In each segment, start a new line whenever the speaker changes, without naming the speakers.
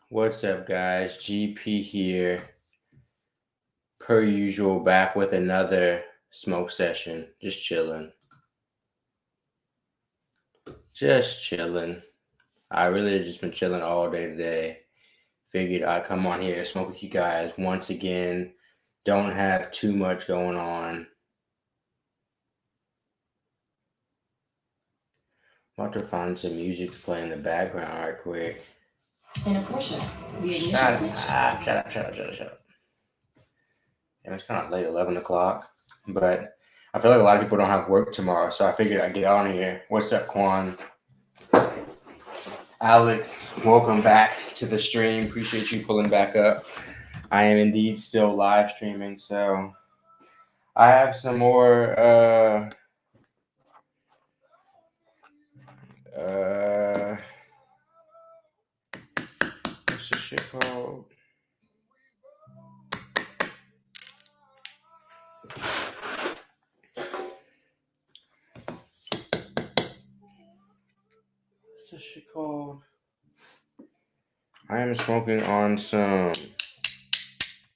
What's up, guys? GP here, per usual, back with another smoke session. Just chilling. Just chilling. I really just been chilling all day today. Figured I'd come on here, smoke with you guys once again. Don't have too much going on. I'm about to find some music to play in the background right quick.
In a Porsche, the ignition switch.
Shut up. Yeah, it's kind of late, 11 o'clock. But I feel like a lot of people don't have work tomorrow, so I figured I'd get on here. What's up, Quan? Alex, welcome back to the stream. Appreciate you pulling back up. I am indeed still live streaming, so I have some more what's this shit called? What's this shit called? I am smoking on some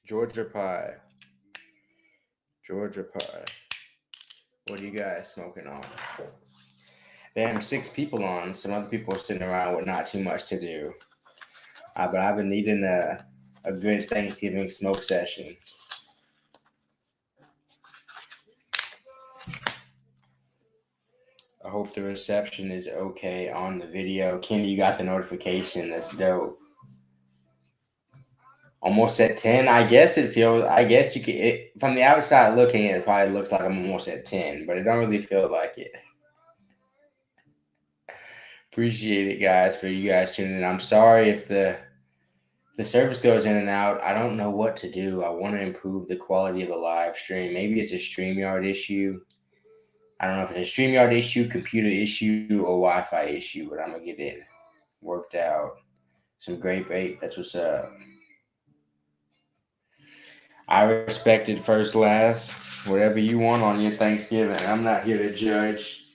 Georgia pie. Georgia pie. What are you guys smoking on? Damn, 6 people on. Some other people are sitting around with not too much to do. But I've been needing a good Thanksgiving smoke session. I hope the reception is okay on the video. Kenny, you got the notification. That's dope. Almost at 10. I guess you could, from the outside looking, it probably looks like I'm almost at 10, but it don't really feel like it. Appreciate it, guys, for you guys tuning in. I'm sorry if the service goes in and out. I don't know what to do. I want to improve the quality of the live stream. Maybe it's a StreamYard issue. I don't know if it's a StreamYard issue, computer issue, or Wi-Fi issue, but I'm going to get it worked out. Some great bait. That's what's up. I respect it first, last. Whatever you want on your Thanksgiving. I'm not here to judge.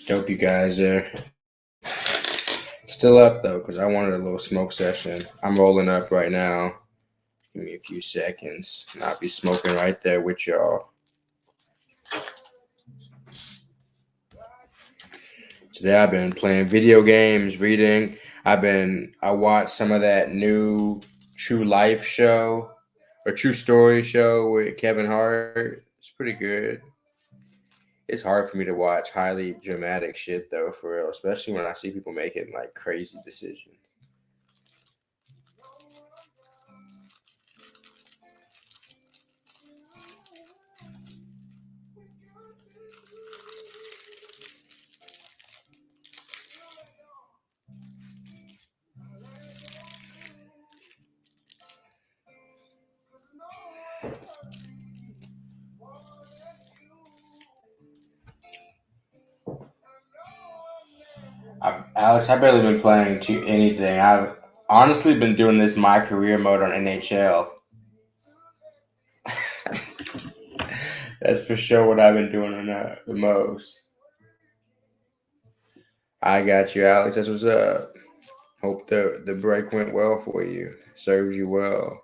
Hope you guys are still up, though, because I wanted a little smoke session. I'm rolling up right now. Give me a few seconds, and I'll be smoking right there with y'all. Today I've been playing video games, reading. I watched some of that new True Life show or True Story show with Kevin Hart. It's pretty good. It's hard for me to watch highly dramatic shit though, for real, especially when I see people making like crazy decisions. Alex, I've barely been playing to anything. I've honestly been doing this my career mode on NHL. That's for sure what I've been doing on the most. I got you, Alex. That's what's up. Hope the break went well for you. Serves you well.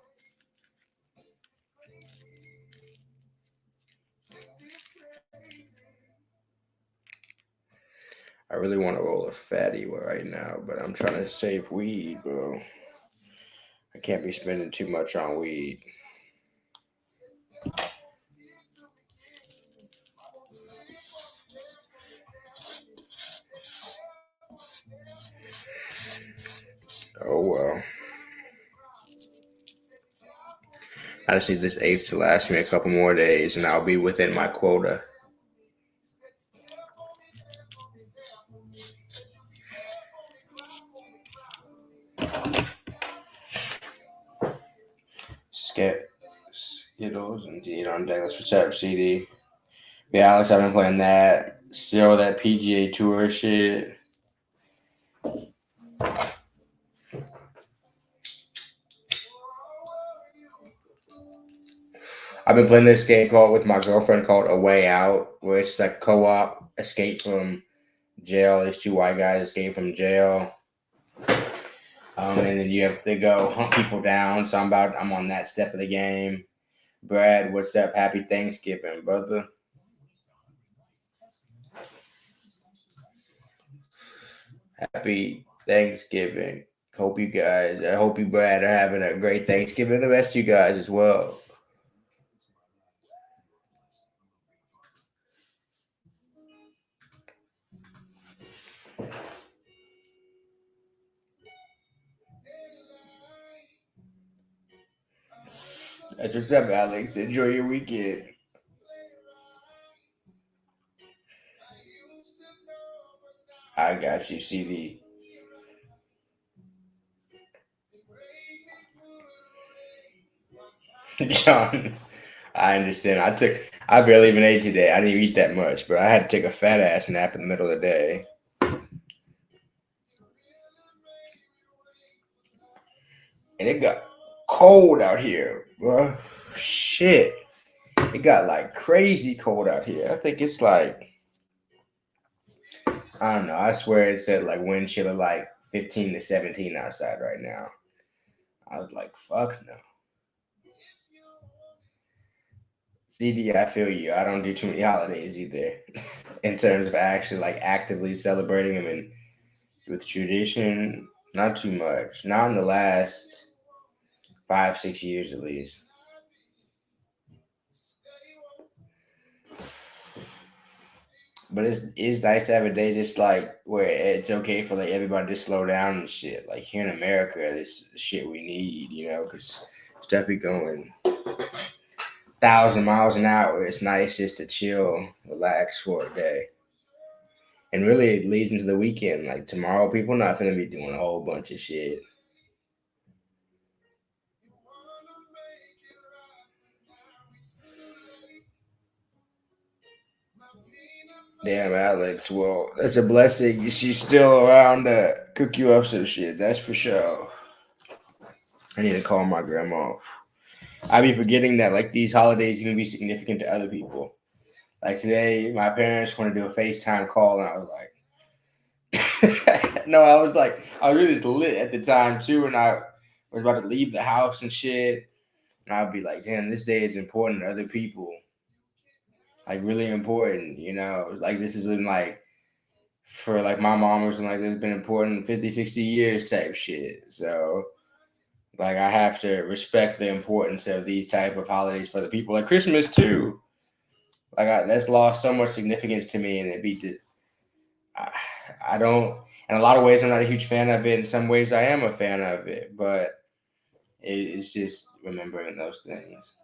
I really want to roll a fatty right now, but I'm trying to save weed, bro. I can't be spending too much on weed. Oh well. I just need this eighth to last me a couple more days, and I'll be within my quota. Skittles indeed on deck. That's what's up, CD. Yeah, Alex, I've been playing that. Still that PGA Tour shit. I've been playing this game called with my girlfriend called A Way Out, where it's like co-op escape from jail. These two white guys escape from jail. And then you have to go hunt people down. So I'm on that step of the game. Brad, what's up? Happy Thanksgiving, brother. Happy Thanksgiving. I hope you, Brad, are having a great Thanksgiving. The rest of you guys as well. That's what's up, Alex. Enjoy your weekend. I got you, CD. John, I understand. I barely even ate today. I didn't eat that much, but I had to take a fat ass nap in the middle of the day. And it got cold out here, bro. Shit. It got like crazy cold out here. I think it's like, I don't know. I swear it said like wind chill of like 15 to 17 outside right now. I was like, fuck no. CD, I feel you. I don't do too many holidays either in terms of actually like actively celebrating them and with tradition. Not too much. Not in the last 5, 6 years at least. But it's nice to have a day just like where it's okay for like everybody to slow down and shit. Like here in America, this is the shit we need, because stuff be going 1,000 miles an hour. It's nice just to chill, relax for a day. And really it leads into the weekend. Like tomorrow, people not gonna be doing a whole bunch of shit. Damn, Alex. Well, that's a blessing. She's still around to cook you up some shit. That's for sure. I need to call my grandma. I be forgetting that like these holidays can be significant to other people. Like today, my parents want to do a FaceTime call, and I was like, no, I was really lit at the time too, and I was about to leave the house and shit, and I'd be like, damn, this day is important to other people, like really important, like this isn't like for like my mom or something like this has been important 50, 60 years type shit. So like I have to respect the importance of these type of holidays for the people, like Christmas too. Like that's lost so much significance to me, and I, I don't. In a lot of ways, I'm not a huge fan of it. In some ways, I am a fan of it, but it's just remembering those things.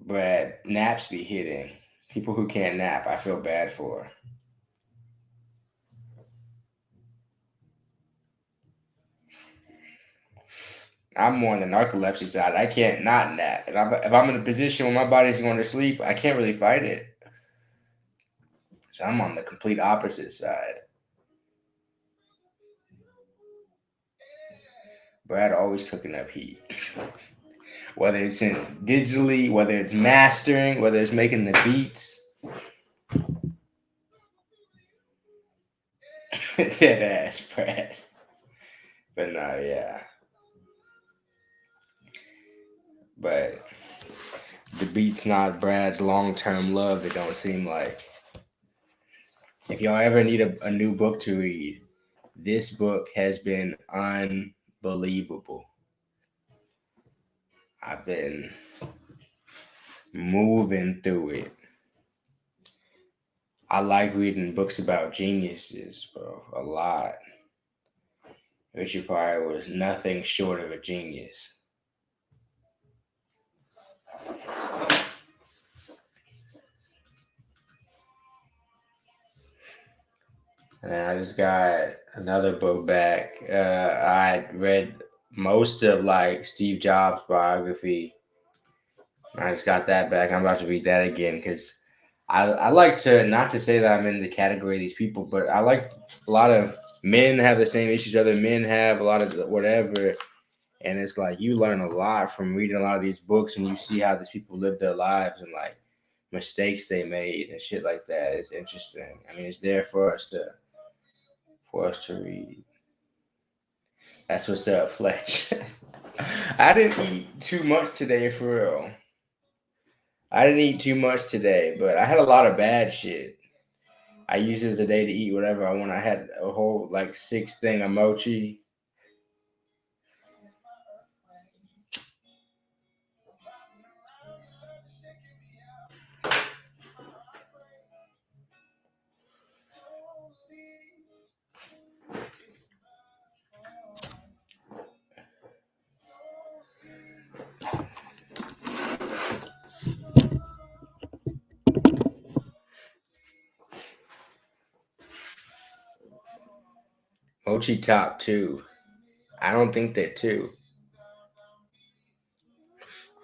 But naps be hitting people who can't nap. I feel bad for. I'm more on the narcolepsy side. I can't not nap. If I'm in a position where my body's going to sleep, I can't really fight it. So I'm on the complete opposite side. Brad always cooking up heat. Whether it's in digitally, whether it's mastering, whether it's making the beats. That ass, Brad. But no, yeah. But the beat's not Brad's long-term love, it don't seem like. If y'all ever need a new book to read, this book has been unbelievable. I've been moving through it. I like reading books about geniuses, bro, a lot. Richard Pryor was nothing short of a genius. And then I just got another book back. I read most of like Steve Jobs' biography, I just got that back. I'm about to read that again because I like to, not to say that I'm in the category of these people, but I like a lot of men have the same issues other men have, a lot of whatever. And it's like you learn a lot from reading a lot of these books and you see how these people live their lives and like mistakes they made and shit like that. It's interesting. I mean, it's there for us to read. That's what's up, Fletch. I didn't eat too much today for real. I didn't eat too much today, but I had a lot of bad shit. I used it as a day to eat whatever I want. I had a whole like 6 thing of mochi. Mochi top 2. I don't think they're 2.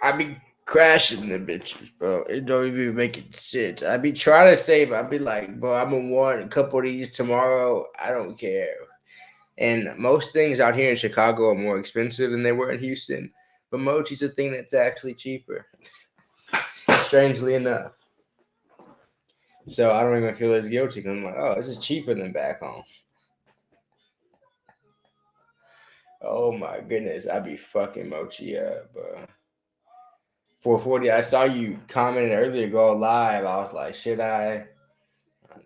I be crashing the bitches, bro. It don't even make it sense. I be trying to save. I be like, bro, I'm gonna want a couple of these tomorrow. I don't care. And most things out here in Chicago are more expensive than they were in Houston. But mochi's a thing that's actually cheaper. Strangely enough. So I don't even feel as guilty because I'm like, oh, this is cheaper than back home. Oh my goodness, I be fucking mochi up, bro. 440. I saw you commenting earlier, go live. I was like, should I?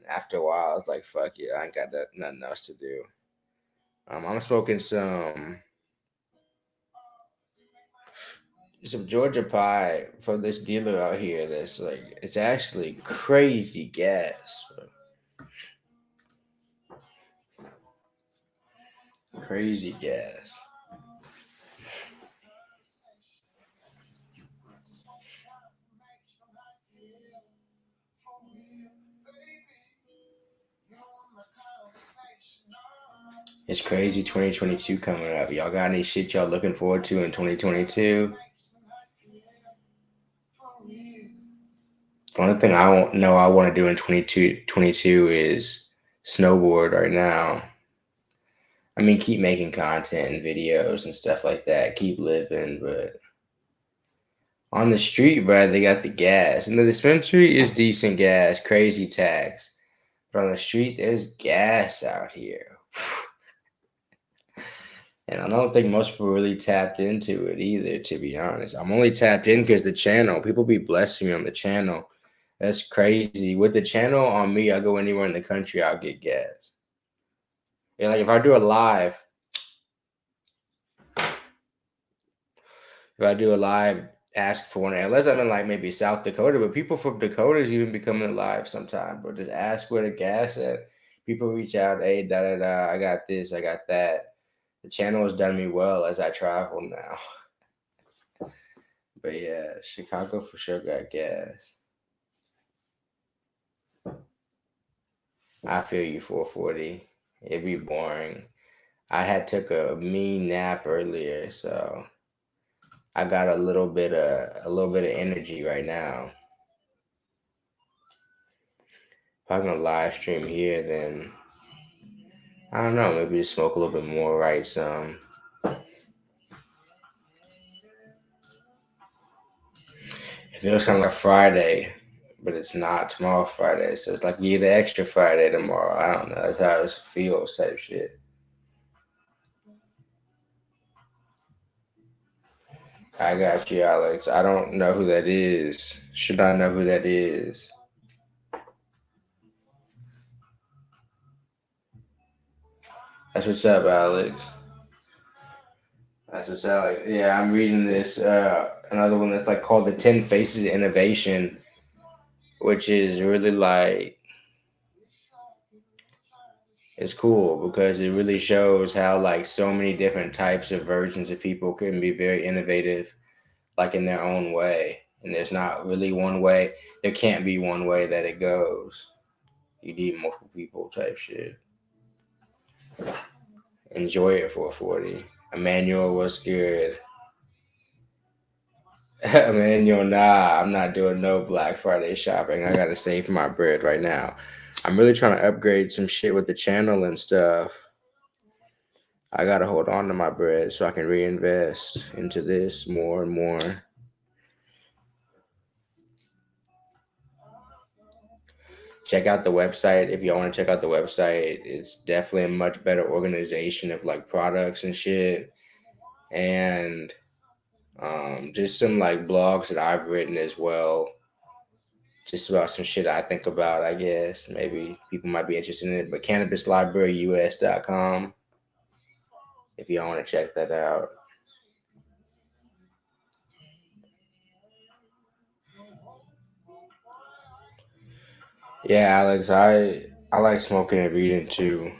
After a while, I was like, fuck it. I ain't got nothing else to do. I'm smoking some Georgia pie from this dealer out here. That's like, it's actually crazy gas. Crazy gas. It's crazy 2022 coming up. Y'all got any shit y'all looking forward to in 2022? The only thing I won't know I want to do in 2022 is snowboard right now. I mean, keep making content and videos and stuff like that. Keep living, but on the street, bro, they got the gas. And the dispensary is decent gas, crazy tax. But on the street, there's gas out here. And I don't think most people really tapped into it either, to be honest. I'm only tapped in because the channel, people be blessing me on the channel. That's crazy. With the channel on me, I go anywhere in the country, I'll get gas. Yeah, like if I do a live, ask for one, unless I'm in like maybe South Dakota, but people from Dakota's even be coming live sometime, but just ask where the gas at. People reach out, hey, da da da, I got this, I got that. The channel has done me well as I travel now. But yeah, Chicago for sure got gas. I feel you, 440. It'd be boring. I had took a mean nap earlier, so I got a little bit of energy right now. If I'm gonna live stream here, then I don't know, maybe just smoke a little bit more, write some. It feels kind of like Friday, but it's not tomorrow Friday, so it's like you get an extra Friday tomorrow. I don't know. That's how it feels, type shit. I got you, Alex. I don't know who that is. Should I know who that is? That's what's up, Alex. That's what's up. Yeah, I'm reading this another one that's like called The 10 Faces of Innovation, which is really like it's cool because it really shows how like so many different types of versions of people can be very innovative, like in their own way. And there's not really one way. There can't be one way that it goes. You need multiple people type shit. Enjoy it, 440. Emmanuel was good. Man, nah, I'm not doing no Black Friday shopping. I gotta save my bread right now. I'm really trying to upgrade some shit with the channel and stuff. I gotta hold on to my bread so I can reinvest into this more and more. Check out the website if y'all want to check out the website. It's definitely a much better organization of like products and shit, and just some like blogs that I've written as well, just about some shit I think about. I guess maybe people might be interested in it. But CannabisLibraryUS.com if y'all want to check that out. Yeah, Alex, I like smoking and reading too.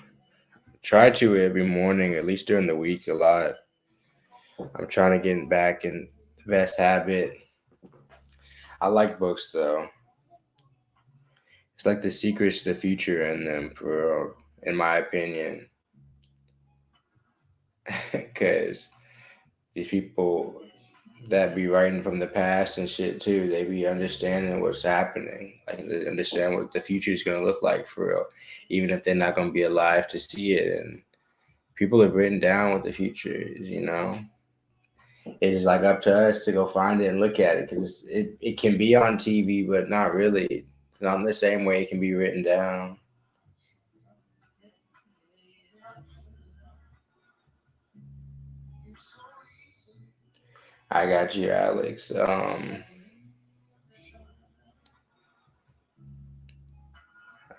Try to every morning, at least during the week, a lot. I'm trying to get back in the best habit. I like books though. It's like the secrets to the future in them, for in my opinion. Because these people that be writing from the past and shit too, they be understanding what's happening. Like they understand what the future is gonna look like for real, even if they're not gonna be alive to see it. And people have written down what the future is. It's just like up to us to go find it and look at it, because it can be on TV, but not really. Not in the same way it can be written down. I got you, Alex.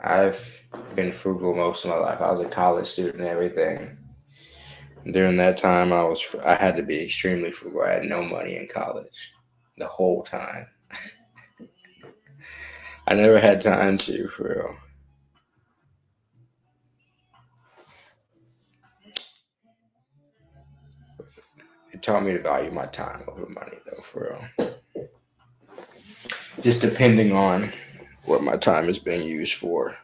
I've been frugal most of my life. I was a college student and everything. During that time, I had to be extremely frugal. I had no money in college the whole time. I never had time to, for real. It taught me to value my time over money, though, for real. Just depending on what my time is being used for.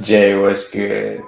Jay, what's good?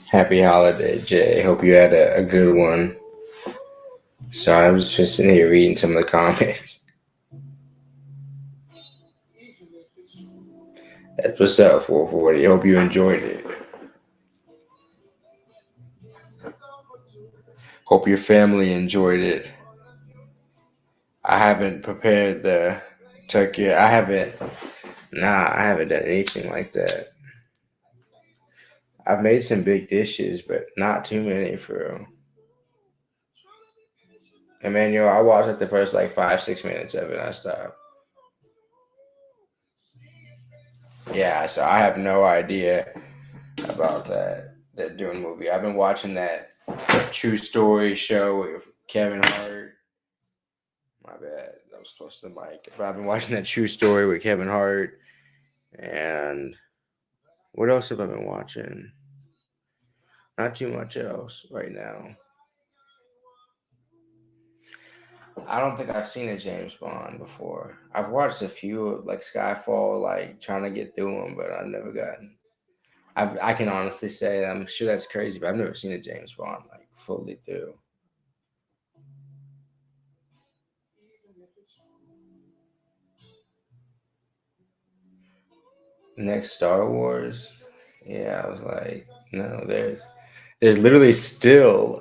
Happy holiday, Jay. Hope you had a good one. Sorry, I'm just sitting here reading some of the comments. That's what's up, 440. Hope you enjoyed it. Hope your family enjoyed it. I haven't prepared the turkey. I haven't done anything like that. I've made some big dishes, but not too many for real. Emmanuel, I watched like the first like 5-6 minutes of it. I stopped. Yeah, so I have no idea about that Dune movie. I've been watching that True Story show with Kevin Hart. My bad, that was close to the mic. But I've been watching that True Story with Kevin Hart And what else have I been watching? Not too much else right now. I don't think I've seen a James Bond before. I've watched a few, like Skyfall, like trying to get through them, but I've never gotten. I can honestly say I'm sure that's crazy, but I've never seen a James Bond like fully through. Next Star Wars, yeah, I was like, no, there's literally still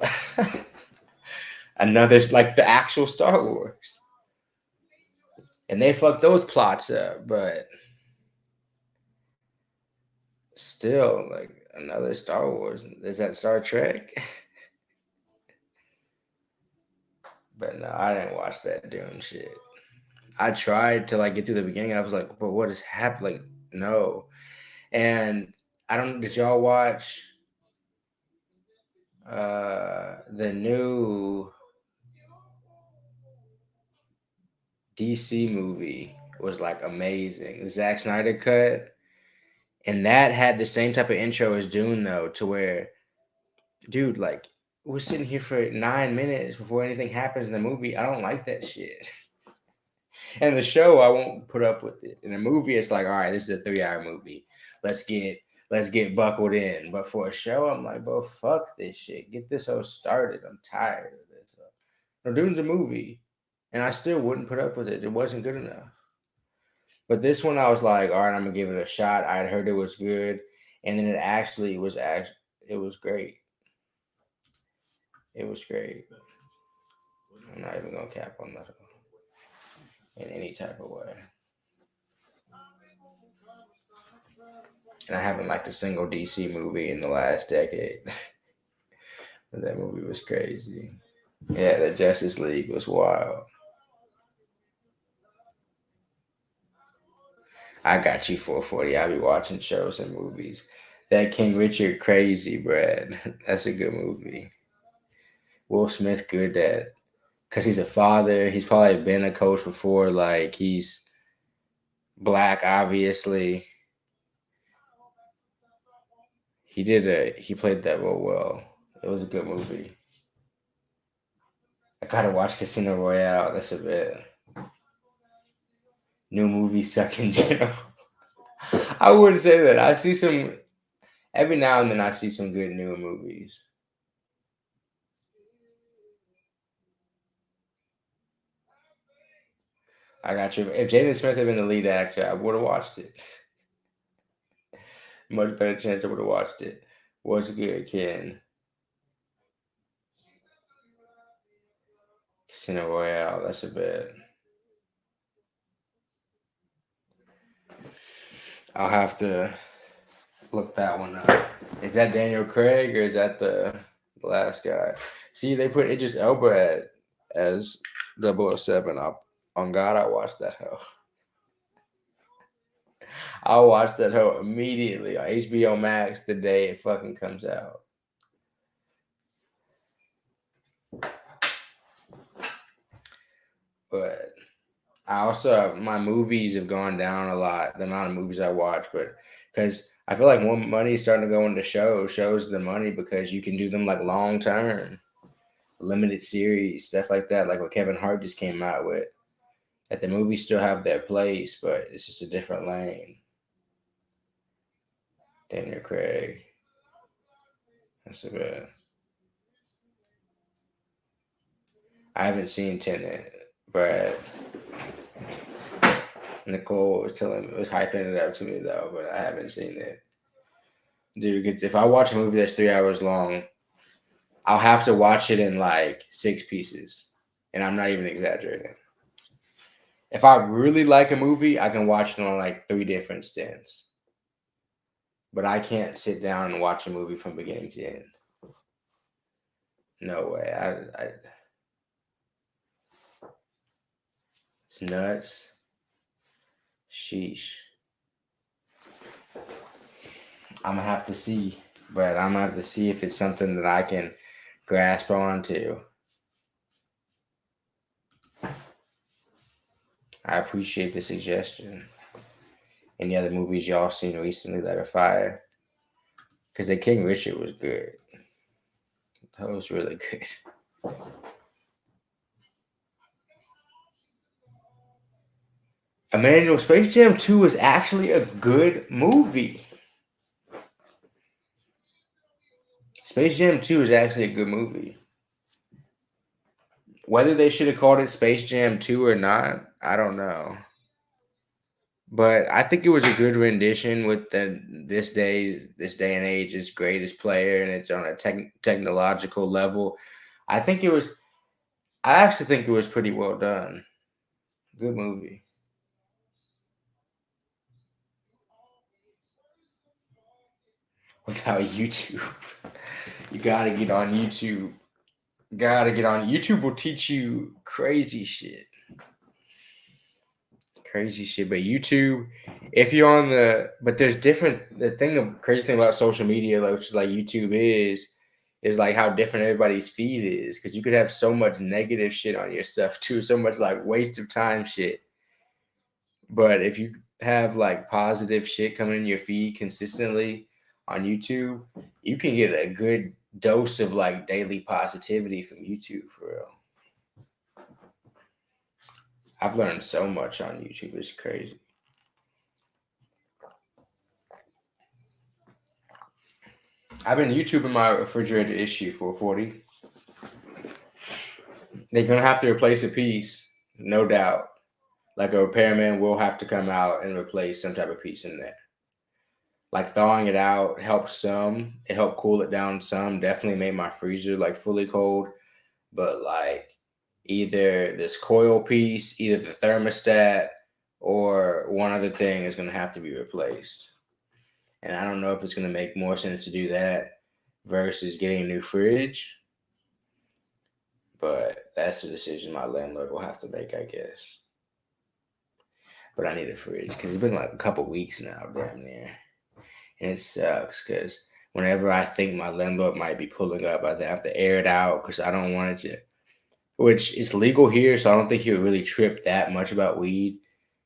another like the actual Star Wars, and they fucked those plots up, but still like another Star Wars. Is that Star Trek? But no, I didn't watch that Dune shit. I tried to like get through the beginning. I was like, but what is happening? Like, no. And I don't. Did y'all watch the new DC movie? Was like amazing. The Zack Snyder cut, and that had the same type of intro as Dune though, to where, dude, like we're sitting here for 9 minutes before anything happens in the movie. I don't like that shit. And the show, I won't put up with it. In the movie, it's like, all right, this is a 3 hour movie. Let's get buckled in. But for a show, I'm like, bro, fuck this shit. Get this whole started. I'm tired of this. No, Dune's a movie, and I still wouldn't put up with it. It wasn't good enough. But this one, I was like, all right, I'm gonna give it a shot. I had heard it was good, and then it was great. It was great. I'm not even gonna cap on that in any type of way. And I haven't liked a single DC movie in the last decade. But that movie was crazy. Yeah, the Justice League was wild. I got you 440. I be watching shows and movies. That King Richard crazy, Brad. That's a good movie. Will Smith good at because he's a father. He's probably been a coach before. Like he's black, obviously. He played that role well. It was a good movie. I gotta watch Casino Royale. That's a bit. New movies suck in general. I wouldn't say that. I see some every now and then. I see some good new movies. I got you. If Jaden Smith had been the lead actor, I would have watched it. Much better chance I would have watched it. What's good, Ken? Casino Royale. That's a bit. I'll have to look that one up. Is that Daniel Craig or is that the last guy? See, they put Idris Elba as 007 up. On God, I watched that hoe. I'll watch that hoe immediately on HBO Max the day it fucking comes out. But I also my movies have gone down a lot. The amount of movies I watch, but because I feel like more money is starting to go into shows the money because you can do them like long term, limited series, stuff like that. Like what Kevin Hart just came out with. That the movies still have their place, but it's just a different lane. Daniel Craig. That's a bit. I haven't seen Tenet, but Nicole was hyping it up to me though, but I haven't seen it. Dude, because if I watch a movie that's 3 hours long, I'll have to watch it in like 6 pieces. And I'm not even exaggerating. If I really like a movie, I can watch it on like 3 different stints. But I can't sit down and watch a movie from beginning to end. No way. It's nuts. Sheesh. I'm gonna have to see, but I'm gonna have to see if it's something that I can grasp onto. I appreciate the suggestion. Any other movies y'all seen recently that are fire? Because the King Richard was good. That was really good. Emmanuel, Space Jam 2 is actually a good movie. Space Jam 2 is actually a good movie. Whether they should have called it Space Jam 2 or not, I don't know. But I think it was a good rendition with this day and age's greatest player, and it's on a technological level. I actually think it was pretty well done. Good movie. Without YouTube, you gotta get on YouTube. YouTube will teach you crazy shit. But YouTube, if you're on but there's the crazy thing about social media, which is like YouTube is like how different everybody's feed is, because you could have so much negative shit on your stuff too, so much like waste of time shit. But if you have like positive shit coming in your feed consistently on YouTube, you can get a good dose of like daily positivity from YouTube for real. I've learned so much on YouTube. It's crazy. I've been YouTubing my refrigerator issue for 40. They're gonna have to replace a piece, no doubt. Like a repairman will have to come out and replace some type of piece in there. Like thawing it out helps some. It helped cool it down some. Definitely made my freezer like fully cold. But like either this coil piece, either the thermostat, or one other thing is gonna have to be replaced. And I don't know if it's gonna make more sense to do that versus getting a new fridge. But that's a decision my landlord will have to make, I guess. But I need a fridge because it's been like a couple weeks now, damn near. And it sucks because whenever I think my landlord might be pulling up, I have to air it out because I don't want it to, which is legal here, so I don't think he would really trip that much about weed.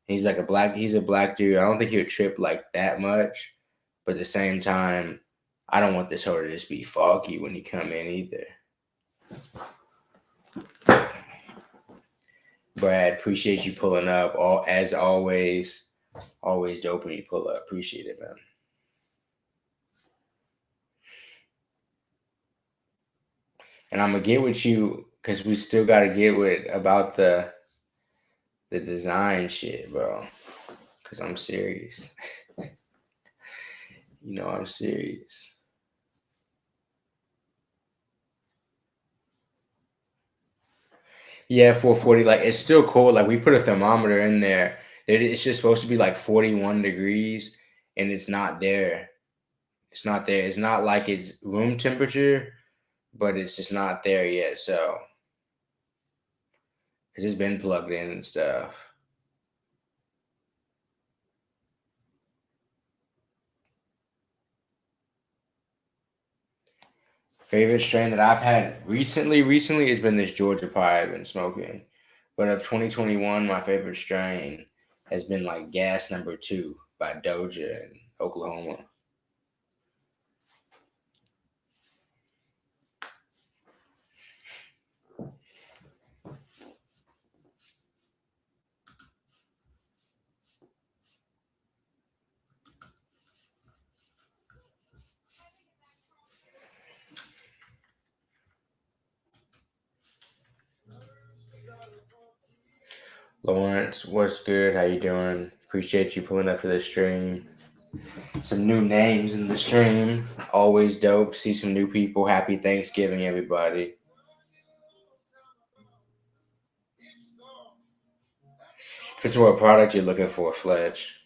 He's a black dude. I don't think he would trip like that much. But at the same time, I don't want this hoe to just be foggy when he come in either. Brad, appreciate you pulling up. As always dope when you pull up. Appreciate it, man. And I'm gonna get with you because we still gotta get with about the design shit, bro. Because I'm serious. You know I'm serious. Yeah, 440. Like it's still cold. Like we put a thermometer in there. It's just supposed to be like 41 degrees, and it's not there. It's not there. It's not like it's room temperature, but it's just not there yet. So it's just been plugged in and stuff. Favorite strain that I've had recently has been this Georgia pie I've been smoking. But of 2021, my favorite strain has been like Gas Number 2 by Doja in Oklahoma. Lawrence, what's good? How you doing? Appreciate you pulling up for the stream. Some new names in the stream. Always dope. See some new people. Happy Thanksgiving, everybody. Depends on what product you're looking for, Fletch.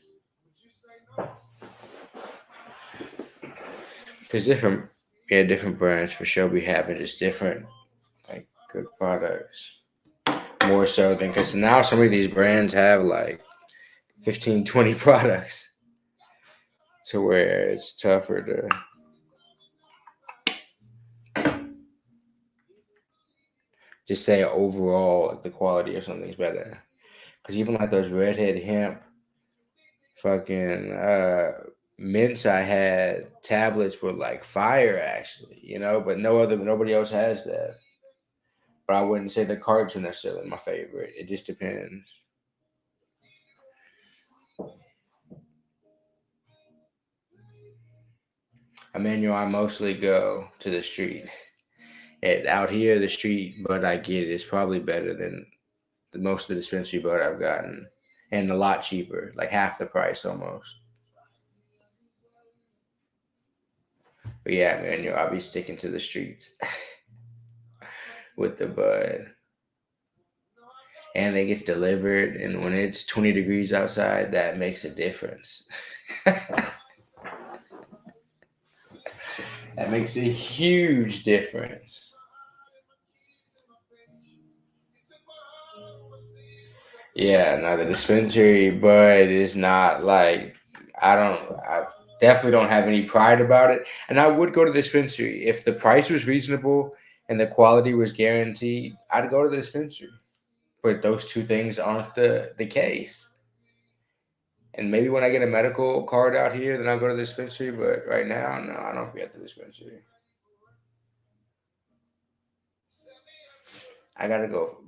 There's different brands for sure. We have it. It's different, like good products. More so than because now some of these brands have like 15, 20 products to where it's tougher to just say overall like the quality of something's better. Because even like those Redhead Hemp fucking mints I had, tablets were like fire actually, but nobody else has that. But I wouldn't say the cards are necessarily my favorite. It just depends. Emmanuel, I mostly go to the street. Out here, the street bud I get is probably better than most of the dispensary bud I've gotten, and a lot cheaper, like half the price almost. But yeah, Emmanuel, I'll be sticking to the streets with the bud. And it gets delivered, and when it's 20 degrees outside, that makes a difference. That makes a huge difference. Yeah, no, the dispensary bud is not like, I definitely don't have any pride about it. And I would go to the dispensary if the price was reasonable and the quality was guaranteed. I'd go to the dispensary. But those two things aren't the case. And maybe when I get a medical card out here, then I'll go to the dispensary. But right now, no, I don't be at the dispensary. I gotta go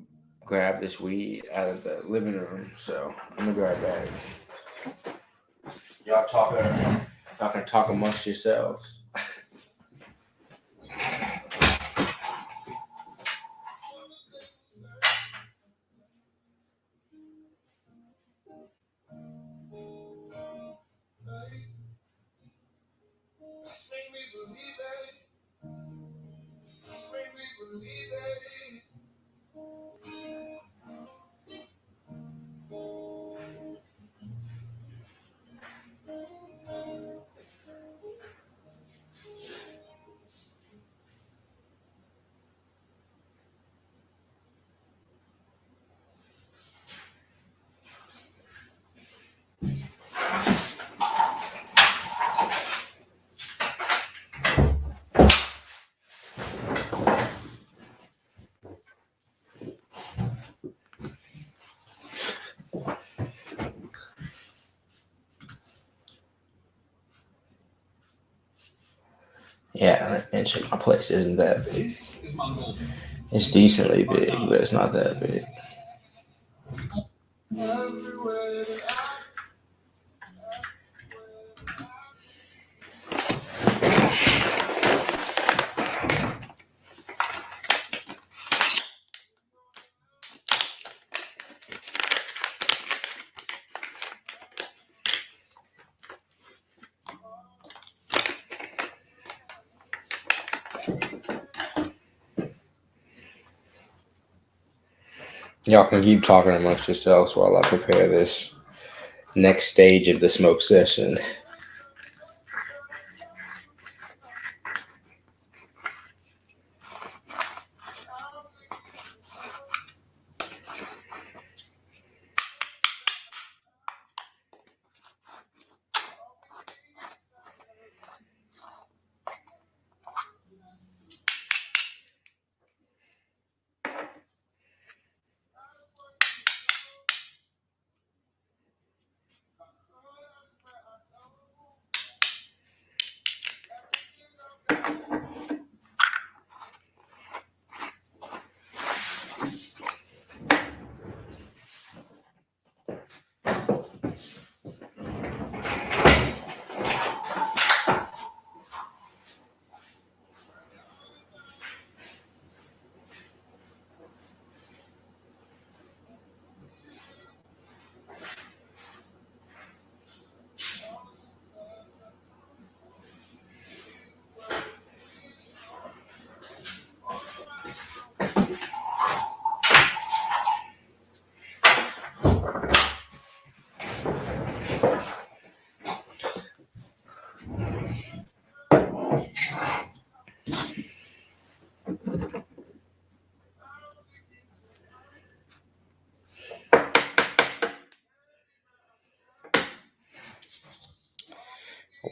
grab this weed out of the living room, so I'm gonna be right back. Y'all talk amongst yourselves. Yeah, like I mentioned, my place isn't that big. It's decently big, but it's not that big. Y'all can keep talking amongst yourselves while I prepare this next stage of the smoke session.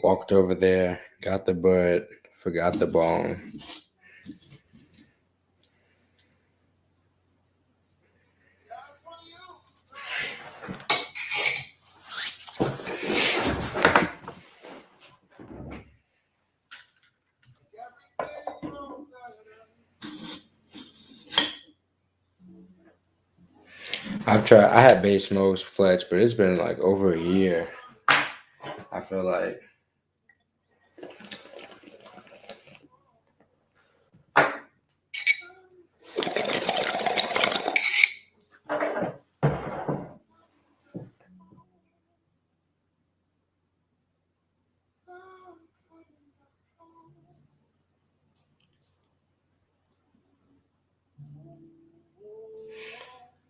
Walked over there, got the bud, forgot the bone. I had base mode Fletch, but it's been like over a year. I feel like.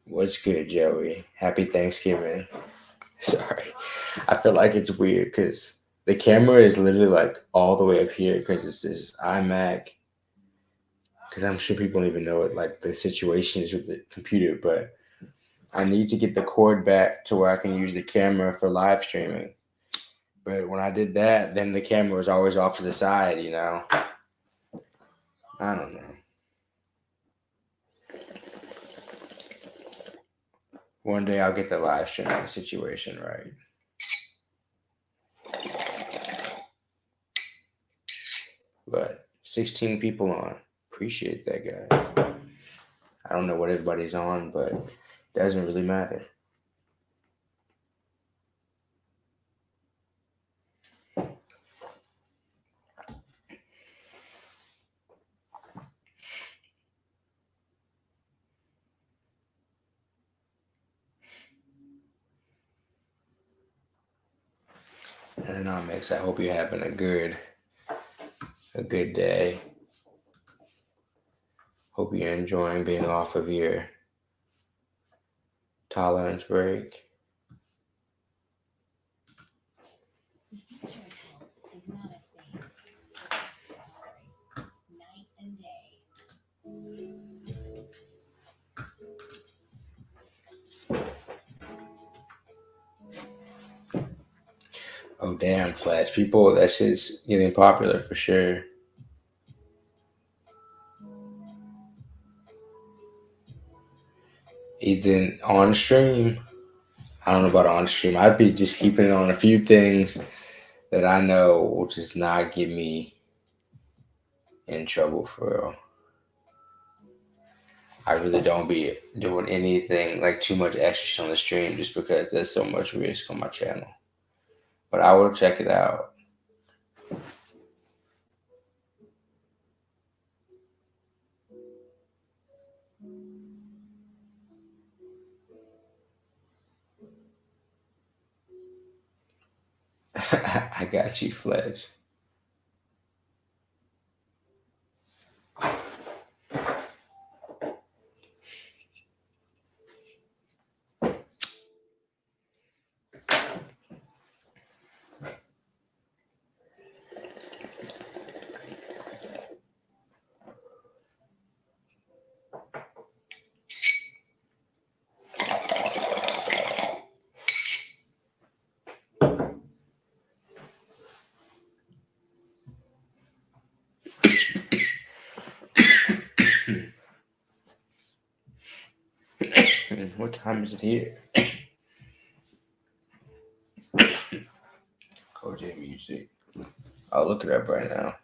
What's good, Joey? Happy Thanksgiving. Sorry. I feel like it's weird because the camera is literally like all the way up here because it's this iMac. Because I'm sure people don't even know it, like the situation is with the computer, but I need to get the cord back to where I can use the camera for live streaming. But when I did that, then the camera was always off to the side, you know? I don't know. One day I'll get the live streaming situation right. But 16 people on. Appreciate that, guy. I don't know what everybody's on, but it doesn't really matter. Economics, I hope you're having a good day. Hope you're enjoying being off of your tolerance break. Oh damn, Flash. People, that shit's getting popular for sure. Ethan on stream. I don't know about on stream. I'd be just keeping it on a few things that I know will just not get me in trouble for real. I really don't be doing anything like too much extra on the stream just because there's so much risk on my channel. But I will check it out. I got you, Fledge. What time is it here? OJ Music. I'll look it up right now.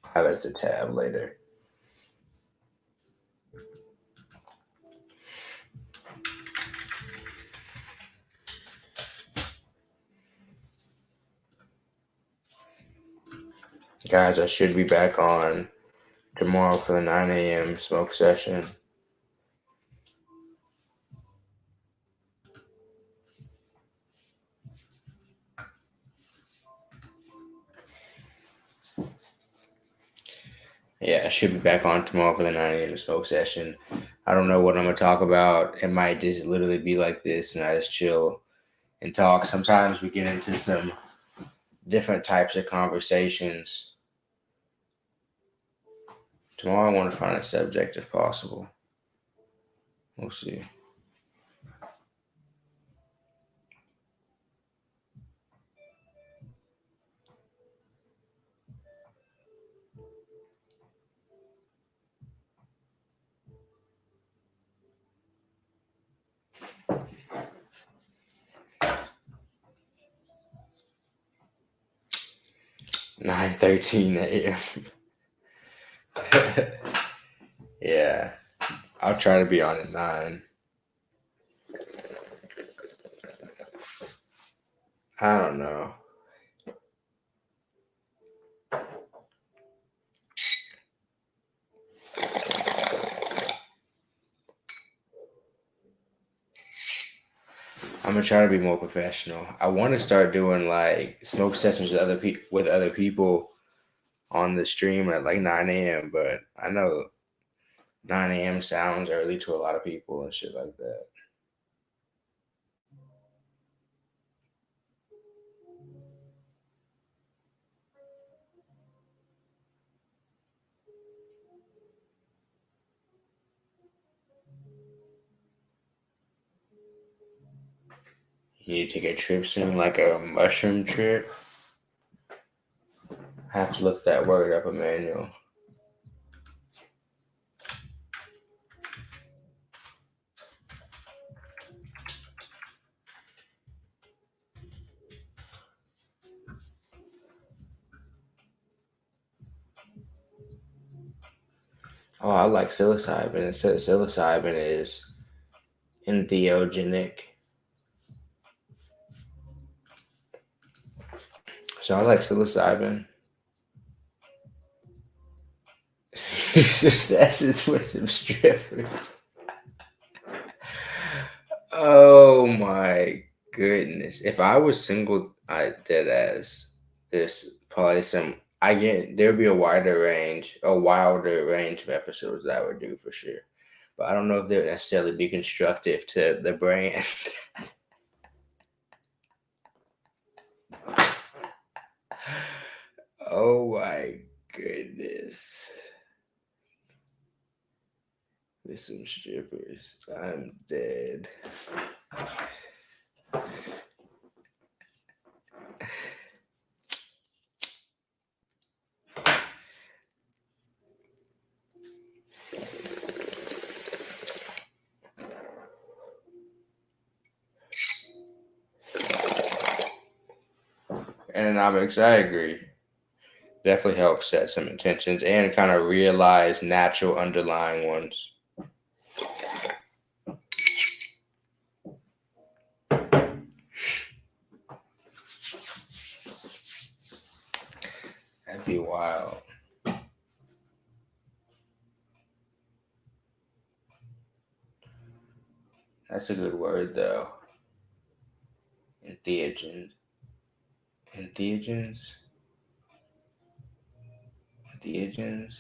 Highlight the tab later. Guys, I should be back on tomorrow for the 9 a.m. smoke session. Yeah, I should be back on tomorrow for the 9 a.m. smoke session. I don't know what I'm going to talk about. It might just literally be like this, and I just chill and talk. Sometimes we get into some different types of conversations. Tomorrow, I want to find a subject if possible. We'll see. (9:13 a.m.) Yeah. I'll try to be on at 9. I don't know. I'm gonna try to be more professional. I want to start doing like smoke sessions with other people on the stream at like 9 a.m. But I know 9 a.m. sounds early to a lot of people and shit like that. You need to take a trip soon, like a mushroom trip. I have to look that word up, Emmanuel. Oh, I like psilocybin. It says psilocybin is entheogenic. So I like psilocybin. Do some sessions with some strippers. Oh my goodness. If I was single, I dead ass. There's probably there'd be a wilder range of episodes that I would do for sure. But I don't know if they would necessarily be constructive to the brand. Oh my goodness. With some strippers. I'm dead. Anatomics, I agree. Definitely helps set some intentions and kind of realize natural underlying ones. That'd be wild. That's a good word, though. Entheogens. Entheogens? Entheogens?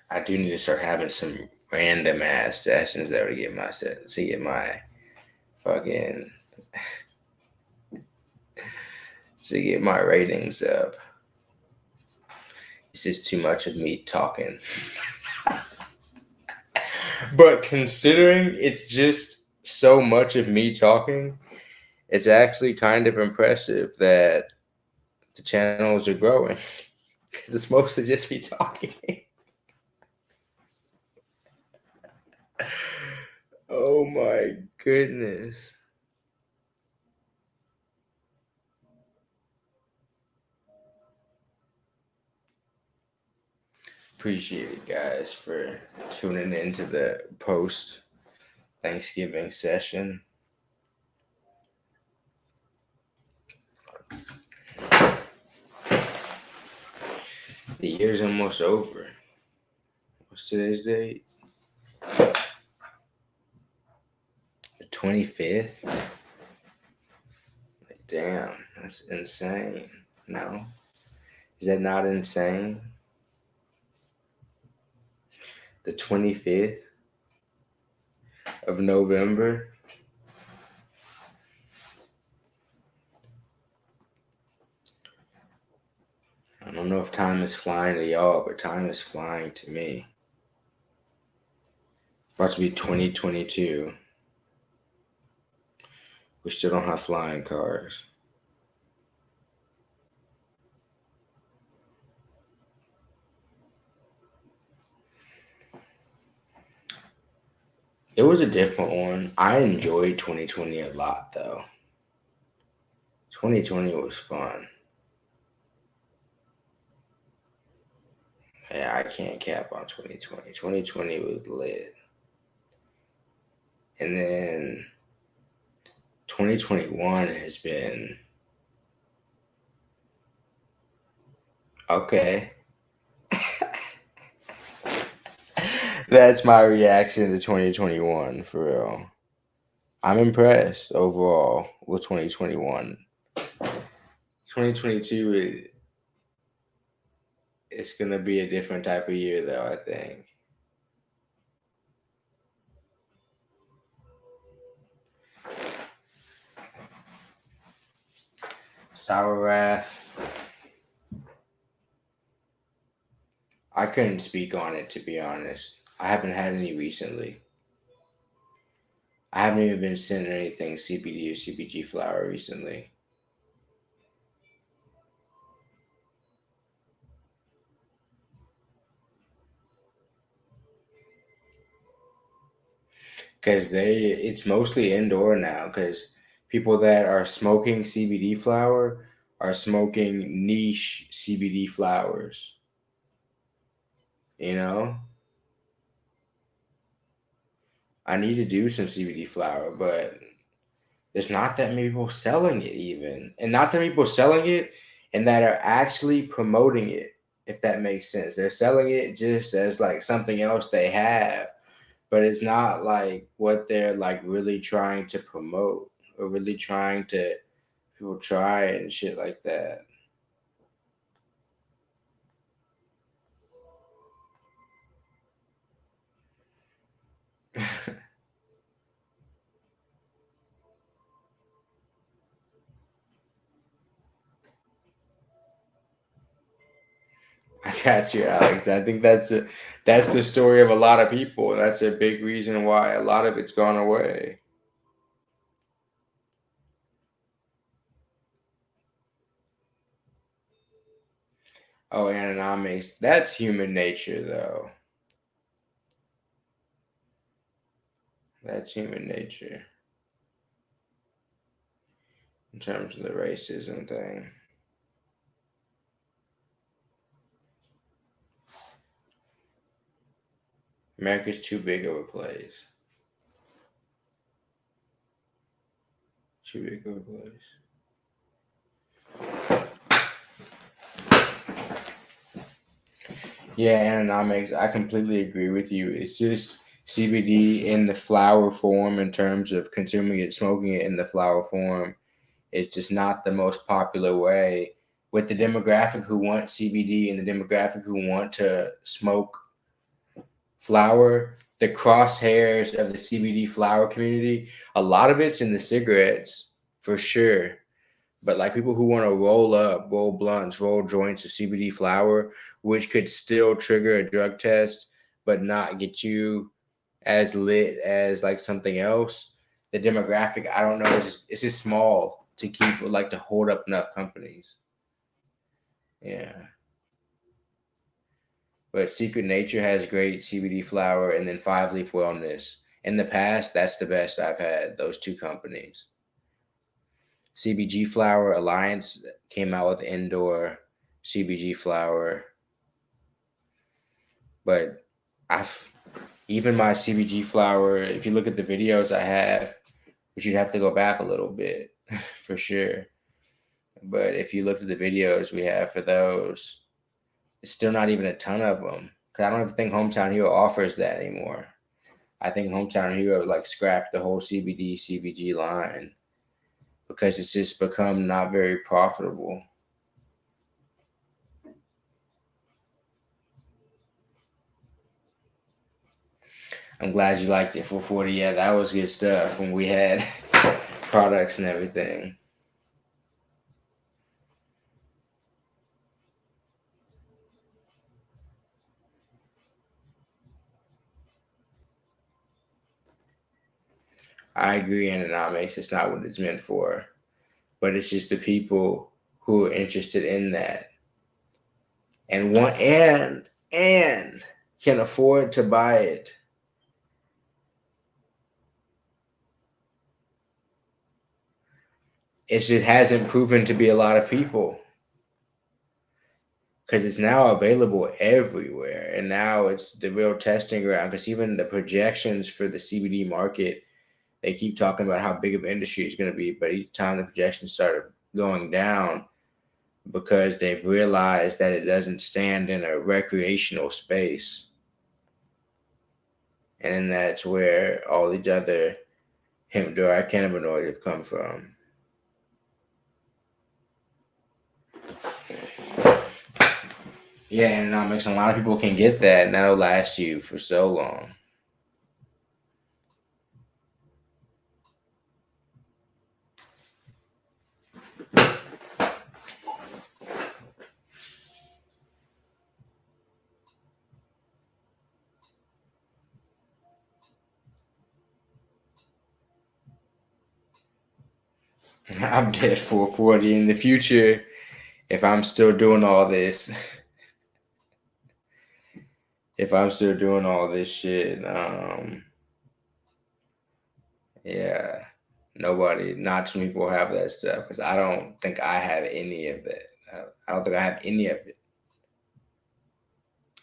I do need to start having some random ass sessions though to get my fucking to get my ratings up. It's just too much of me talking. But considering it's just so much of me talking, it's actually kind of impressive that the channels are growing. Because it's mostly just me talking. Oh my goodness. Appreciate it, guys, for tuning into the post Thanksgiving session. The year's almost over. What's today's date? The 25th? Like, damn, that's insane. No? Is that not insane? The 25th of November? I don't know if time is flying to y'all, but time is flying to me. About to be 2022. We still don't have flying cars. It was a different one. I enjoyed 2020 a lot, though. 2020 was fun. Yeah, I can't cap on 2020. 2020 was lit. And then 2021 has been okay. That's my reaction to 2021 for real. I'm impressed overall with 2021. 2022 it's gonna be a different type of year though, I think. Sour Wrath. I couldn't speak on it to be honest. I haven't had any recently. I haven't even been sent anything CBD or CBG flower recently. Because it's mostly indoor now because people that are smoking CBD flower are smoking niche CBD flowers. You know? I need to do some CBD flower, but there's not that many people selling it even. And not that many people selling it and that are actually promoting it, if that makes sense. They're selling it just as like something else they have, but it's not like what they're like really trying to promote or really trying to people try and shit like that. I got you, Alex. I think that's the story of a lot of people. That's a big reason why a lot of it's gone away. Oh, Anonymous. That's human nature, though. That's human nature in terms of the racism thing. America's too big of a place. Too big of a place. Yeah, Anonymous. I completely agree with you. It's just CBD in the flower form in terms of consuming it, smoking it in the flower form. It's just not the most popular way with the demographic who want CBD and the demographic who want to smoke flower. The crosshairs of the CBD flower community, a lot of it's in the cigarettes for sure. But like people who want to roll up, roll blunts, roll joints of CBD flower, which could still trigger a drug test, but not get you as lit as like something else. The demographic, I don't know, it's just small to keep like to hold up enough companies. Yeah. But Secret Nature has great CBD flower and then Five Leaf Wellness. In the past, that's the best I've had, those two companies. CBG Flower Alliance came out with indoor CBG flower. But I've even my CBG flower, if you look at the videos I have, which you'd have to go back a little bit for sure. But if you look at the videos we have for those, it's still not even a ton of them. Because I don't even think Hometown Hero offers that anymore. I think Hometown Hero like scrapped the whole CBD CBG line because it's just become not very profitable. I'm glad you liked it 440. Yeah, that was good stuff when we had products and everything. I agree, Anonymous. It's not what it's meant for, but it's just the people who are interested in that and want and can afford to buy it. it just hasn't proven to be a lot of people because it's now available everywhere, and now it's the real testing ground. Because even the projections for the CBD market, they keep talking about how big of an industry it's going to be, but each time the projections started going down because they've realized that it doesn't stand in a recreational space. And that's where all these other hemp-derived cannabinoids have come from. Yeah, anatomics, a lot of people can get that, and that'll last you for so long. I'm dead for 40 in the future if I'm still doing all this. If I'm still doing all this shit, yeah, not some people have that stuff because I don't think I have any of that. I don't think I have any of it.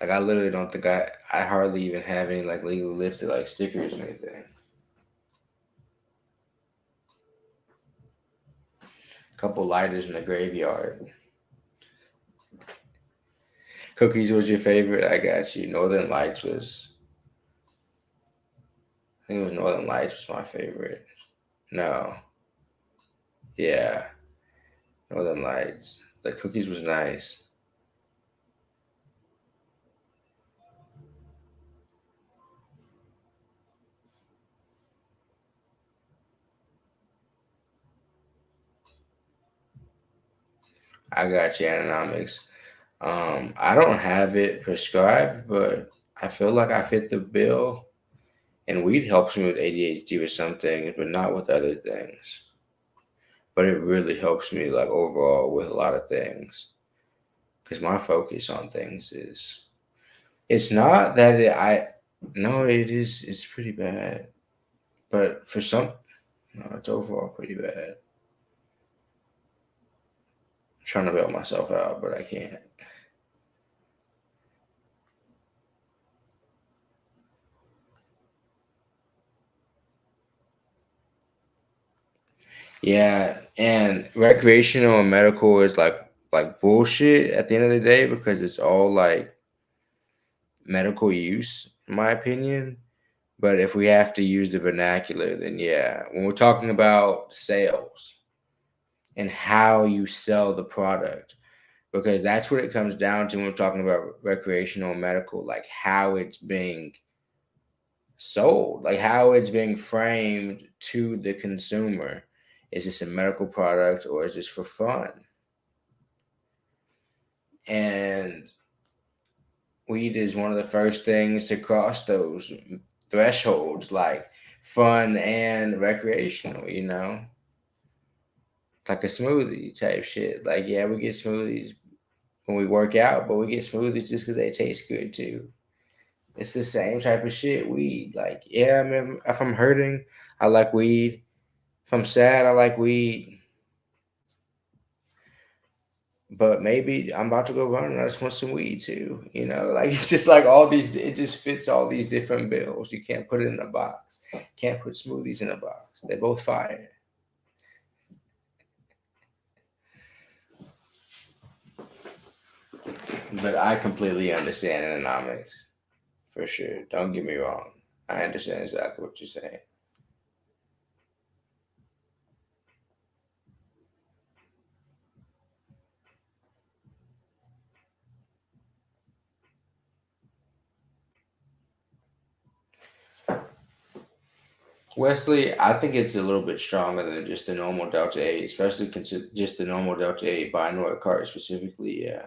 Like I literally don't think I hardly even have any like legally listed like stickers or anything. Couple lighters in the graveyard. Cookies was your favorite. I got you. Northern Lights was. I think it was Northern Lights was my favorite. No. Yeah. Northern Lights. The cookies was nice. I got you, Anatomics. I don't have it prescribed, but I feel like I fit the bill. And weed helps me with ADHD with some things, but not with other things. But it really helps me like overall with a lot of things. Because my focus on things is it's not that I no, it is it's pretty bad. But for some no, it's overall pretty bad. I'm trying to bail myself out, but I can't. Yeah, and recreational and medical is like bullshit at the end of the day because it's all like medical use, in my opinion. But if we have to use the vernacular, then yeah, when we're talking about sales and how you sell the product, because that's what it comes down to when we're talking about recreational and medical, like how it's being sold, like how it's being framed to the consumer. Is this a medical product or is this for fun? And weed is one of the first things to cross those thresholds, like fun and recreational, like a smoothie type shit. Like, yeah, we get smoothies when we work out, but we get smoothies just because they taste good too. It's the same type of shit. Weed, like, yeah, I mean, if I'm hurting, I like weed. If I'm sad, I like weed. But maybe I'm about to go run and I just want some weed too. Like it's just like all these, it just fits all these different bills. You can't put it in a box. Can't put smoothies in a box. They're both fire. But I completely understand economics for sure. Don't get me wrong. I understand exactly what you're saying. Wesley, I think it's a little bit stronger than just the normal Delta 8, especially just the normal Delta 8 binaural card specifically. Yeah.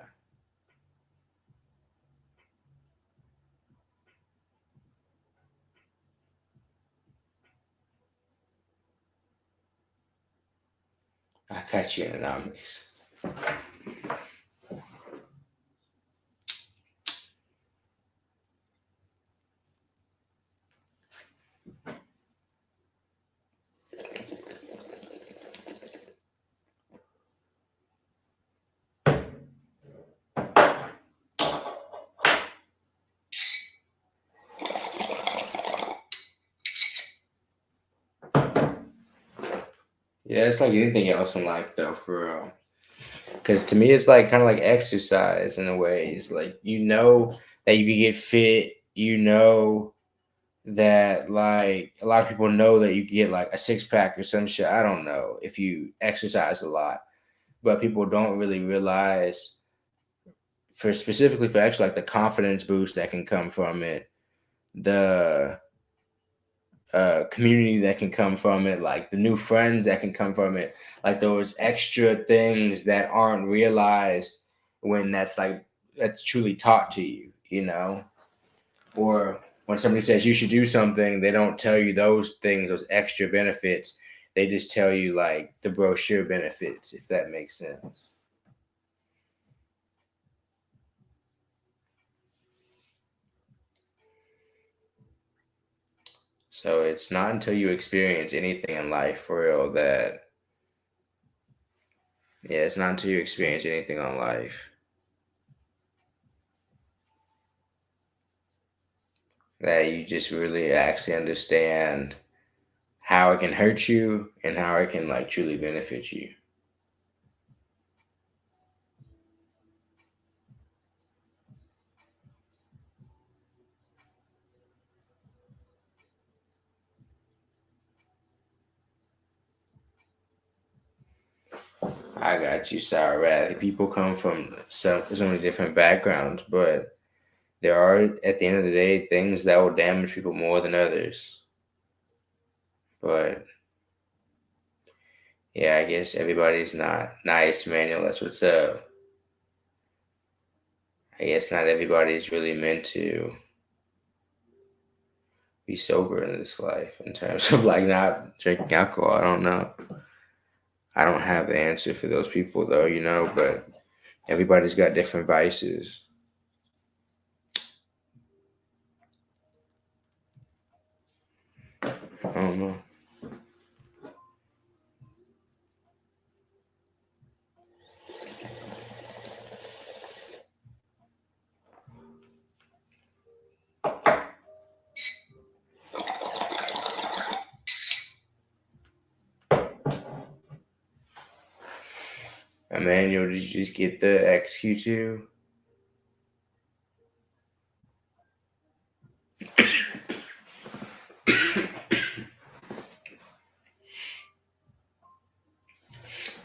I got you in economics. Yeah, it's like anything else in life, though, for real. Because to me, it's like kind of like exercise in a way. It's like you know that you can get fit. You know that like a lot of people know that you can get like a six pack or some shit. I don't know if you exercise a lot, but people don't really realize for specifically for actually like the confidence boost that can come from it, the community that can come from it, like the new friends that can come from it, like those extra things that aren't realized when that's truly taught to you, you know? Or when somebody says you should do something, they don't tell you those things, those extra benefits. They just tell you like the brochure benefits, if that makes sense. So it's not until you experience anything in life for real that, yeah, it's not until you experience anything on life that you just really actually understand how it can hurt you and how it can like truly benefit you. I got you, Sour Rat. People come from so many different backgrounds, but there are, at the end of the day, things that will damage people more than others. But yeah, I guess everybody's not nice, Manuel. That's what's up. I guess not everybody's really meant to be sober in this life in terms of like not drinking alcohol. I don't know. I don't have the answer for those people though, but everybody's got different vices. I don't know. Emmanuel, did you just get the XQ2?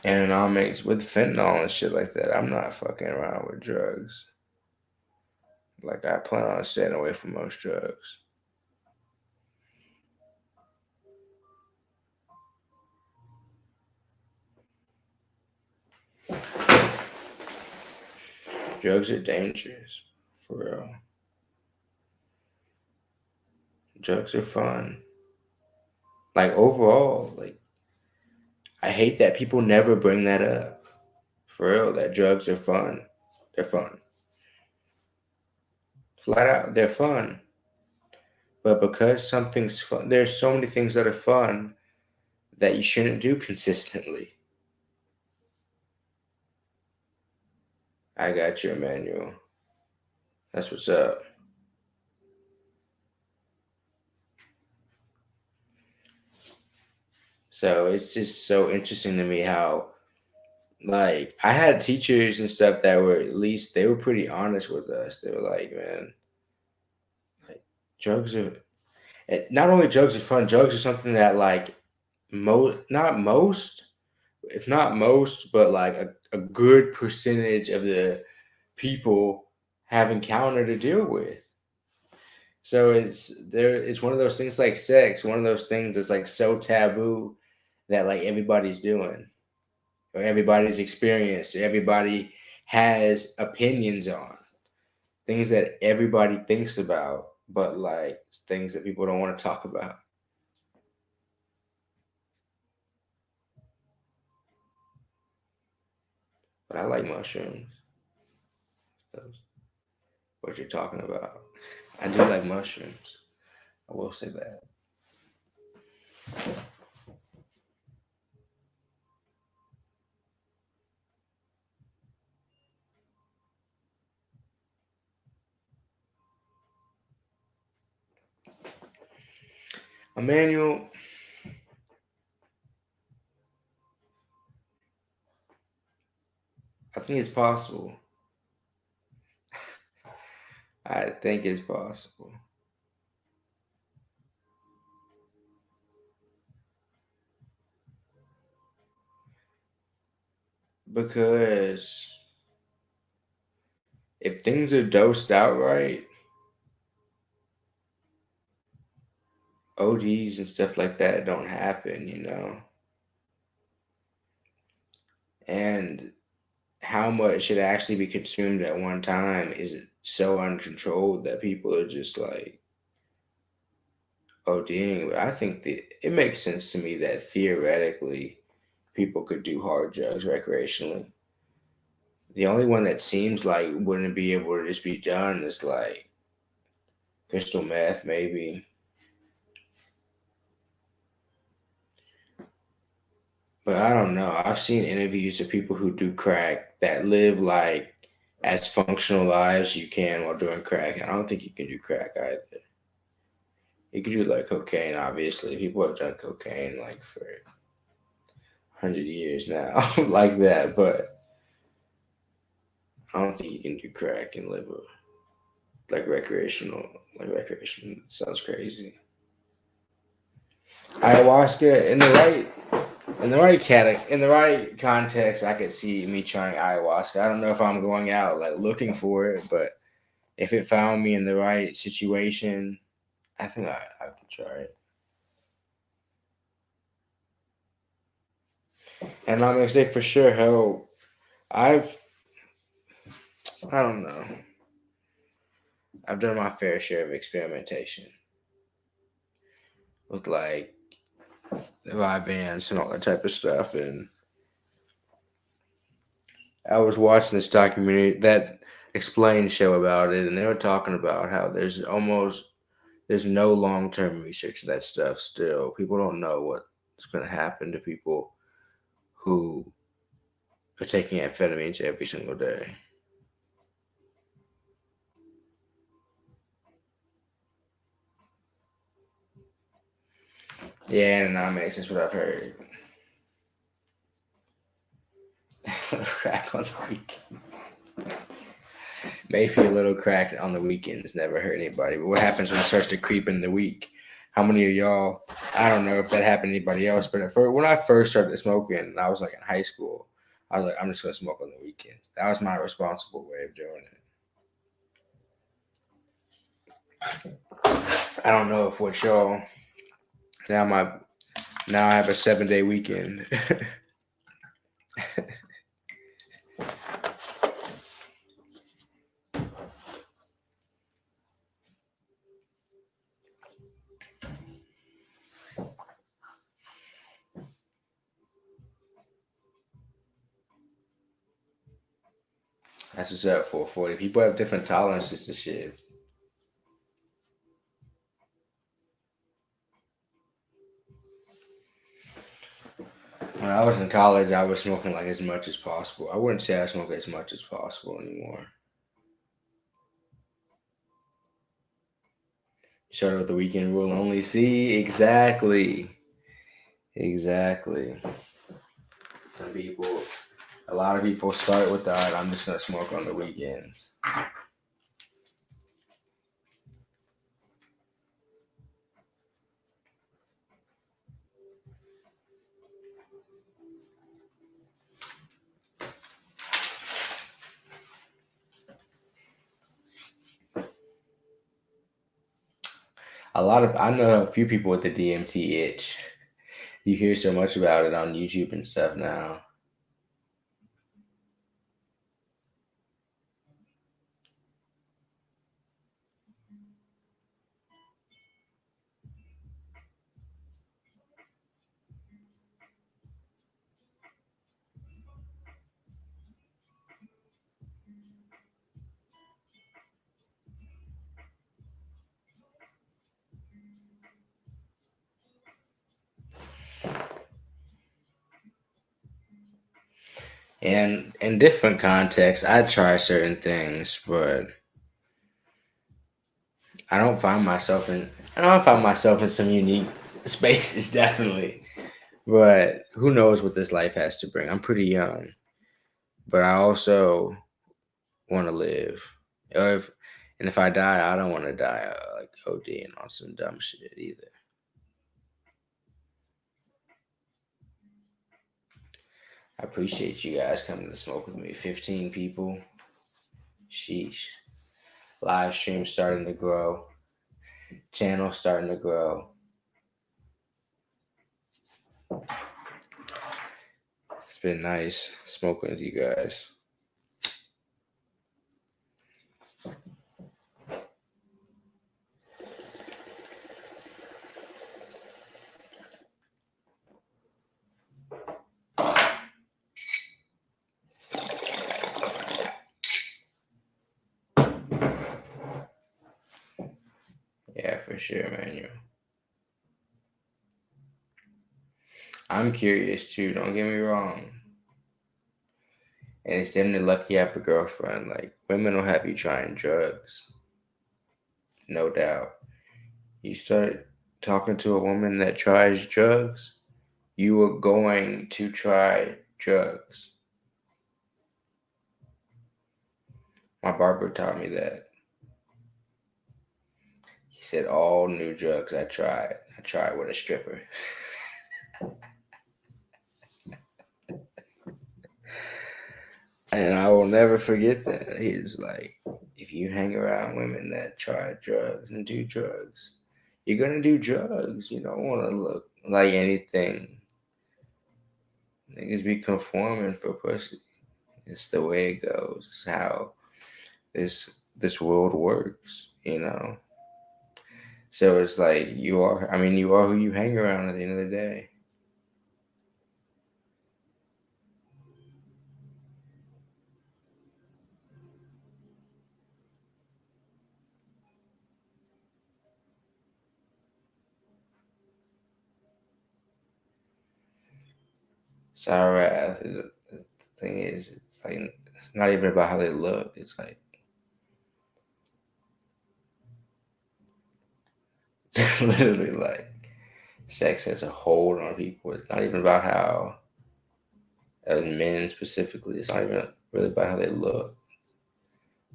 Anatomics with fentanyl and shit like that. I'm not fucking around with drugs. Like I plan on staying away from most drugs. Drugs are dangerous, for real. Drugs are fun. Like overall, like I hate that people never bring that up. For real, that drugs are fun. They're fun. Flat out, they're fun. But because something's fun, there's so many things that are fun that you shouldn't do consistently. I got you, Emmanuel. That's what's up. So it's just so interesting to me how, like, I had teachers and stuff that were at least they were pretty honest with us. They were like, man, like, drugs are not only drugs are fun. Drugs are something that like not most, if not most, but like a good percentage of the people have encountered to deal with. So it's one of those things like sex, one of those things that's like so taboo that like everybody's doing or everybody's experienced or everybody has opinions on things that everybody thinks about, but like things that people don't want to talk about. But I like mushrooms. That's what you're talking about. I do like mushrooms. I will say that. Emmanuel, think it's possible. I think it's possible. Because if things are dosed out right, ODs and stuff like that don't happen, And how much should actually be consumed at one time is so uncontrolled that people are just like ODing. But I think it makes sense to me that theoretically people could do hard drugs recreationally. The only one that seems like wouldn't be able to just be done is like crystal meth, maybe. But I don't know. I've seen interviews of people who do crack that live like as functional lives you can while doing crack. And I don't think you can do crack either. You can do like cocaine, obviously. People have done cocaine like for 100 years now, like that. But I don't think you can do crack and live like recreational. Like recreation sounds crazy. Ayahuasca in the right context, I could see me trying ayahuasca. I don't know if I'm going out like looking for it, but if it found me in the right situation, I think I could try it. And I'm gonna say for sure help. I've I don't know. I've done my fair share of experimentation with like the Vyvanse and all that type of stuff. And I was watching this documentary that explained show about it, and they were talking about how there's no long term research of that stuff still. People don't know what's going to happen to people who are taking amphetamines every single day. Yeah, and that makes sense what I've heard. Crack on the weekend. Maybe a little crack on the weekends never hurt anybody. But what happens when it starts to creep in the week? How many of y'all? I don't know if that happened to anybody else, but when I first started smoking, I was like in high school. I was like, I'm just gonna smoke on the weekends. That was my responsible way of doing it. I don't know if what y'all now I have a 7-day weekend. That's what's up, 440. People have different tolerances to shit. When I was in college, I was smoking like as much as possible. I wouldn't say I smoke as much as possible anymore. Started with the weekend rule only. See, exactly. A lot of people start with that. I'm just gonna smoke on the weekends. I know a few people with the DMT itch. You hear so much about it on YouTube and stuff now. And in different contexts, I try certain things, but I don't find myself in some unique spaces, definitely. But who knows what this life has to bring? I'm pretty young. but I also want to live. If I die, I don't want to die like ODing on some dumb shit either. I appreciate you guys coming to smoke with me. 15 people. Sheesh. Live stream starting to grow. Channel starting to grow. It's been nice smoking with you guys. Yeah, for sure, man. I'm curious too, don't get me wrong. And it's definitely lucky you have a girlfriend. Like, women will have you trying drugs. No doubt. You start talking to a woman that tries drugs, you are going to try drugs. My barber taught me that. He said all new drugs I tried with a stripper. And I will never forget that. He was like, if you hang around women that try drugs and do drugs, you're going to do drugs. You don't want to look like anything. Niggas be conforming for pussy. It's the way it goes. It's how this world works, you know? So it's like you are who you hang around at the end of the day. Sour the thing is, it's like it's not even about how they look. It's like literally like sex has a hold on people. It's not even about how, as men specifically, it's not even really about how they look.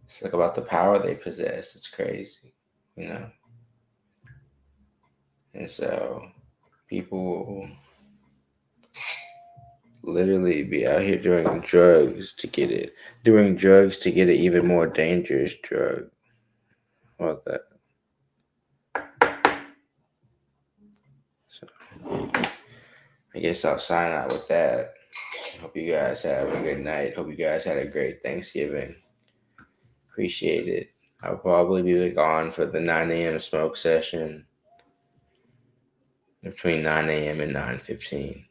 It's like about the power they possess. It's crazy, you know? And so people literally be out here doing drugs to get it, an even more dangerous drug. What that? So I guess I'll sign out with that. Hope you guys have a good night. Hope you guys had a great Thanksgiving. Appreciate it. I'll probably be on for the 9 a.m. smoke session between 9 a.m. and 9:15.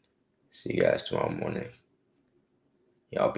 See you guys tomorrow morning. Y'all be